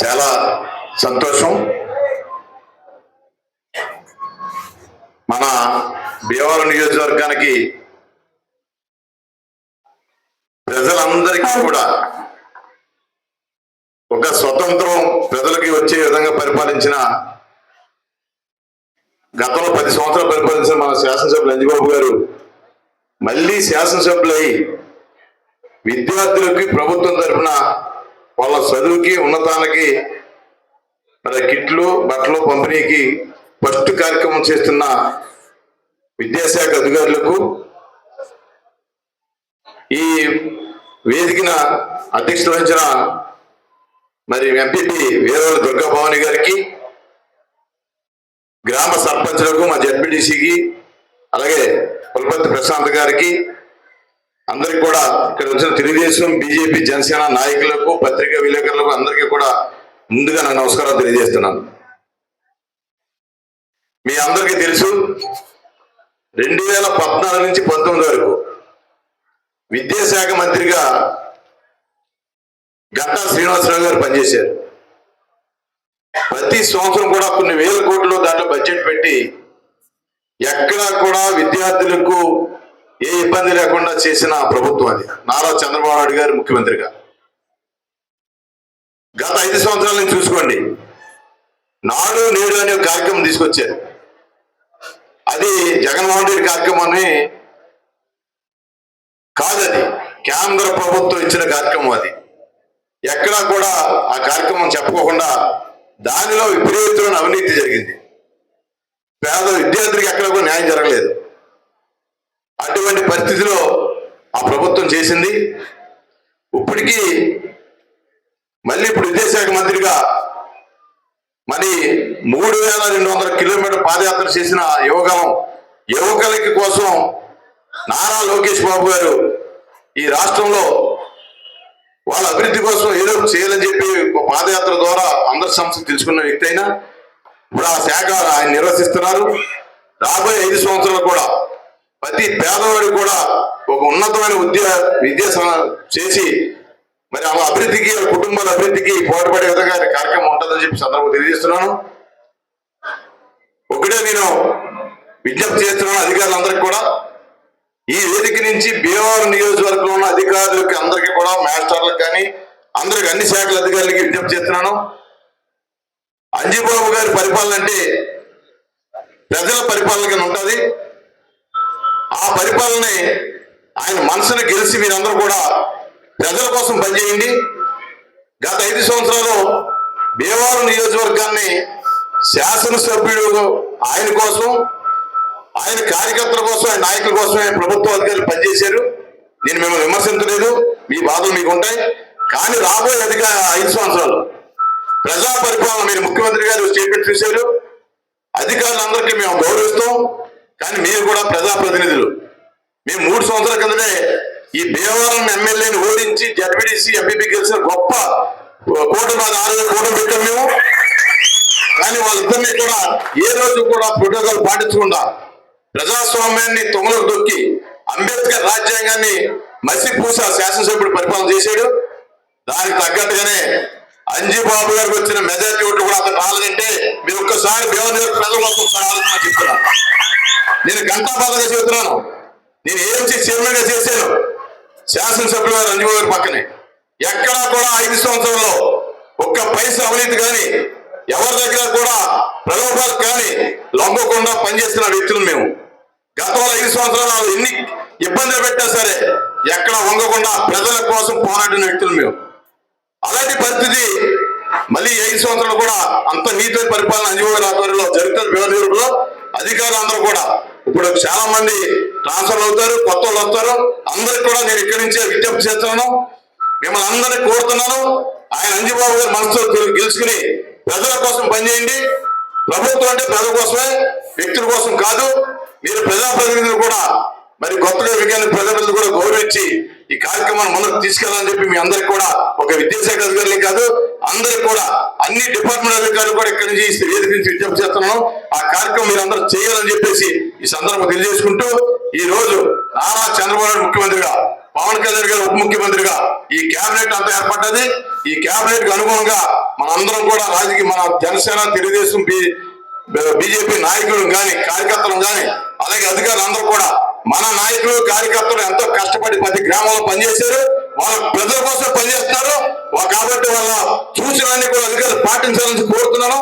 చాలా సంతోషం. మన భీమవరం నియోజకవర్గానికి ప్రజలందరికీ కూడా ఒక స్వతంత్రం ప్రజలకి వచ్చే విధంగా పరిపాలించిన గతంలో 10 సంవత్సరాలు పరిపాలించిన మన శాసనసభ్యులు అంజిబాబు గారు మళ్ళీ శాసనసభ్యులై విద్యార్థులకి ప్రభుత్వం తరఫున వాళ్ళ చదువుకి ఉన్నతానికి మరి కిట్లు బట్టలు పంపిణీకి ఫస్ట్ కార్యక్రమం చేస్తున్న విద్యాశాఖ అధికారులకు, ఈ వేదికన అధ్యక్షత వహించిన మరి ఎంపీపీ వీరవల్లి దుర్గాభవాని గారికి, గ్రామ సర్పంచులకు, మా జడ్పీటీసీకి, అలాగే కులపతి ప్రశాంత్ గారికి, అందరికి కూడా ఇక్కడ వచ్చిన తెలుగుదేశం, బీజేపీ, జనసేన నాయకులకు, పత్రికా విలేకరులకు అందరికీ కూడా ముందుగా నా నమస్కారాలు తెలియజేస్తున్నాను. మీ అందరికీ తెలుసు 2014 నుంచి 19 వరకు విద్యాశాఖ మంత్రిగా గంటా శ్రీనివాసరావు గారు పనిచేశారు. ప్రతి సంవత్సరం కూడా కొన్ని వేల కోట్లు దాంట్లో బడ్జెట్ పెట్టి ఎక్కడా కూడా విద్యార్థులకు ఏ ఇబ్బంది లేకుండా చేసిన ప్రభుత్వం అది. నారా చంద్రబాబు నాయుడు గారు ముఖ్యమంత్రిగా గత 5 సంవత్సరాల నుంచి చూసుకోండి, నాడు నేడు అనే కార్యక్రమం తీసుకొచ్చారు. అది జగన్మోహన్ రెడ్డి కార్యక్రమాన్ని కాదు, అది కేంద్ర ప్రభుత్వం ఇచ్చిన కార్యక్రమం. అది ఎక్కడా కూడా ఆ కార్యక్రమం చెప్పుకోకుండా దానిలో విపరీతమైన అవినీతి జరిగింది. పేద విద్యార్థులకు ఎక్కడ కూడా న్యాయం జరగలేదు. అటువంటి పరిస్థితిలో ఆ ప్రభుత్వం చేసింది. ఇప్పటికీ మళ్ళీ ఇప్పుడు విద్యాశాఖ మంత్రిగా మరి 3200 కిలోమీటర్ పాదయాత్ర చేసిన యువకులకి కోసం నారా లోకేష్ బాబు గారు ఈ రాష్ట్రంలో వాళ్ళ అభివృద్ధి కోసం ఏదో చేయాలని చెప్పి పాదయాత్ర ద్వారా అందరి సమస్యలు తెలుసుకున్న వ్యక్తి అయినా ఇప్పుడు ఆ శాఖ ఆయన నిర్వహిస్తున్నారు. రాబోయే 5 సంవత్సరాలు కూడా ప్రతి పేదవాడికి కూడా ఒక ఉన్నతమైన విద్య చేసి మరి ఆ అభివృద్ధికి, కుటుంబాల అభివృద్ధికి పోటీపడే విధంగా కార్యక్రమం ఉంటుందని చెప్పి సందర్భంగా తెలియజేస్తున్నాను. ఒకటే నేను విజ్ఞప్తి చేస్తున్నాను అధికారులందరికీ కూడా, ఈ వేదిక నుంచి భీమవరం నియోజకవర్గంలో ఉన్న అధికారులకి అందరికీ కూడా, మాస్టర్లకు కానీ అందరికి, అన్ని శాఖల అధికారులకి విజ్ఞప్తి చేస్తున్నాను. అంజిబాబు గారి పరిపాలన అంటే ప్రజల పరిపాలన కింద ఉంటుంది. ఆ పరిపాలనని ఆయన మనసును గెలిచి మీరందరూ కూడా ప్రజల కోసం పనిచేయండి. గత 5 సంవత్సరాలు భీమవరం నియోజకవర్గాన్ని శాసనసభ్యుడు ఆయన కోసం, ఆయన కార్యకర్తల కోసం, ఆయన నాయకుల కోసమే ప్రభుత్వ అధికారులు పనిచేశారు. నేను మిమ్మల్ని విమర్శించలేదు, మీ బాధలు మీకు ఉంటాయి. కానీ రాబోయే 5 సంవత్సరాలు ప్రజా పరిపాలన, మీరు ముఖ్యమంత్రి గారు స్టేట్మెంట్ చూశారు, అధికారులందరికీ మేము గౌరవిస్తాం. కానీ మీరు కూడా ప్రజాప్రతినిధులు. మేము 3 సంవత్సరాల కిందనే ఈ భీమవరం ఎమ్మెల్యేని ఓడించి జడ్పీటీసీ, ఎంపీపీ గెలిచిన గొప్ప కూటమి, 6 కూటమి పెట్టాం మేము. కానీ వాళ్ళిద్దరినీ కూడా ఏ రోజు కూడా ప్రోటోకాల్ పాటించకుండా ప్రజాస్వామ్యాన్ని తొంగలకు దొక్కి అంబేద్కర్ రాజ్యాంగాన్ని మసిపూస శాసనసభ్యుడు పరిపాలన చేశాడు. దానికి తగ్గట్టుగానే అంజిబాబు గారికి వచ్చిన మెజారిటీ ఓట్లు కూడా అతను రాలేదంటే మీరు ఒక్కసారి భీమవరం ప్రజల కోసం ఆలోచన చెప్తున్నాను. నేను ఘంటాబాదగా చెబుతున్నాను. నేను ఏఎంసీ చైర్మన్ గా చేశాను శాసనసభ్యులు గారు అంజిబాబు గారి పక్కనే. ఎక్కడా కూడా 5 సంవత్సరాల్లో ఒక్క పైసా అవినీతి కానీ, ఎవరి దగ్గర కూడా ప్రలోభాలు కానీ లొంగకుండా పనిచేస్తున్న వ్యక్తులు మేము. గతంలో 5 సంవత్సరాలు ఎన్ని ఇబ్బందులు పెట్టా సరే ఎక్కడ వంగకుండా ప్రజల కోసం పోరాడిన వ్యక్తులు మేము. అలాంటి పరిస్థితి మళ్ళీ 5 సంవత్సరాలు కూడా అంత నీతి పరిపాలన అంజిబాబు గారి ఆధ్వర్యంలో జరుగుతుంది. భీమవరంలో అధికారులు అందరూ కూడా ఇప్పుడు చాలా మంది ట్రాన్స్ఫర్ అవుతారు, కొత్త వాళ్ళు వస్తారు. అందరికి కూడా నేను ఇక్కడి నుంచే విజ్ఞప్తి చేస్తున్నాను, మిమ్మల్ని అందరినీ కోరుతున్నాను. ఆయన అంజిబాబు గారి మనసులో గెలుచుకుని ప్రజల కోసం పనిచేయండి. ప్రభుత్వం అంటే ప్రజల కోసమే, వ్యక్తుల కోసం కాదు. మీరు ప్రజాప్రతినిధులు కూడా మరి కొత్తగా విజ్ఞాన ప్రజలు కూడా గౌరవించి ఈ కార్యక్రమాన్ని ముందుకు తీసుకెళ్లాలని చెప్పి మీ అందరికి కూడా, ఒక విద్యాశాఖ అధికారులే కాదు అందరికి కూడా, అన్ని డిపార్ట్మెంట్ అధికారులు కూడా ఇక్కడి నుంచి వేదిక నుంచి విజ్ఞప్తి చేస్తున్నాను. ఆ కార్యక్రమం మీరు అందరూ చేయాలని చెప్పేసి ఈ సందర్భంగా తెలియజేసుకుంటూ, ఈ రోజు నారా చంద్రబాబు నాయుడు ముఖ్యమంత్రిగా, పవన్ కళ్యాణ్ గారు ఉప ముఖ్యమంత్రిగా ఈ కేబినెట్ అంతా ఏర్పడ్డది. ఈ కేబినెట్ కు అనుగుణంగా మనందరం కూడా మన జనసేన, తెలుగుదేశం, బీజేపీ నాయకులు కానీ, కార్యకర్తలు కానీ, అలాగే అధికారులు అందరూ కూడా మన నాయకులు, కార్యకర్తలు ఎంతో కష్టపడి ప్రతి గ్రామంలో పనిచేశారు. వాళ్ళ ప్రజల కోసం పనిచేస్తున్నారు. కాబట్టి వాళ్ళ సూచనలన్నీ కూడా అధికారులు పాటించాలని కోరుతున్నాను.